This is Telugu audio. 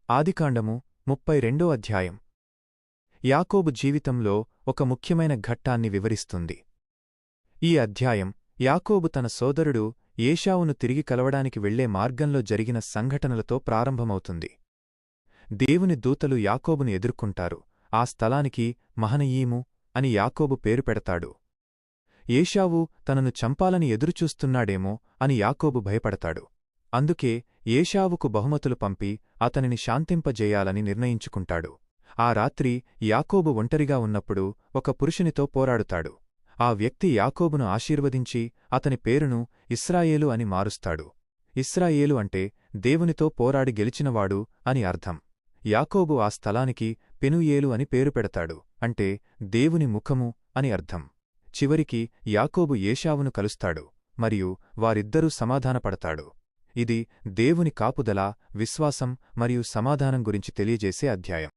ఆదికాండము 32 అధ్యాయం. యాకోబు జీవితంలో ఒక ముఖ్యమైన ఘట్టాన్ని వివరిస్తుంది. ఈ అధ్యాయం యాకోబు తన సోదరుడు ఏశావును తిరిగి కలవడానికి వెళ్లే మార్గంలో జరిగిన సంఘటనలతో ప్రారంభమవుతుంది. దేవుని దూతలు యాకోబును ఎదుర్కొంటారు. ఆ స్థలానికి మహనయీము అని యాకోబు పేరు పెడతాడు. ఏశావు తనను చంపాలని ఎదురుచూస్తున్నాడేమో అని యాకోబు భయపడతాడు. అందుకే ఏశావుకు బహుమతులు పంపి అతనిని శాంతింపజేయాలని నిర్ణయించుకుంటాడు. ఆ రాత్రి యాకోబు ఒంటరిగా ఉన్నప్పుడు ఒక పురుషునితో పోరాడుతాడు. ఆ వ్యక్తి యాకోబును ఆశీర్వదించి అతని పేరును ఇశ్రాయేలు అని మారుస్తాడు. ఇశ్రాయేలు అంటే దేవునితో పోరాడి గెలిచినవాడు అని అర్థం. యాకోబు ఆ స్థలానికి పెనూయేలు అని పేరు పెడతాడు, అంటే దేవుని ముఖము అని అర్థం. చివరికి యాకోబు ఏశావును కలుస్తాడు మరియు వారిద్దరూ సమాధానపడతాడు. ఇది దేవుని కాపుదల, విశ్వాసం మరియు సమాధానం గురించి తెలియజేసే అధ్యాయం.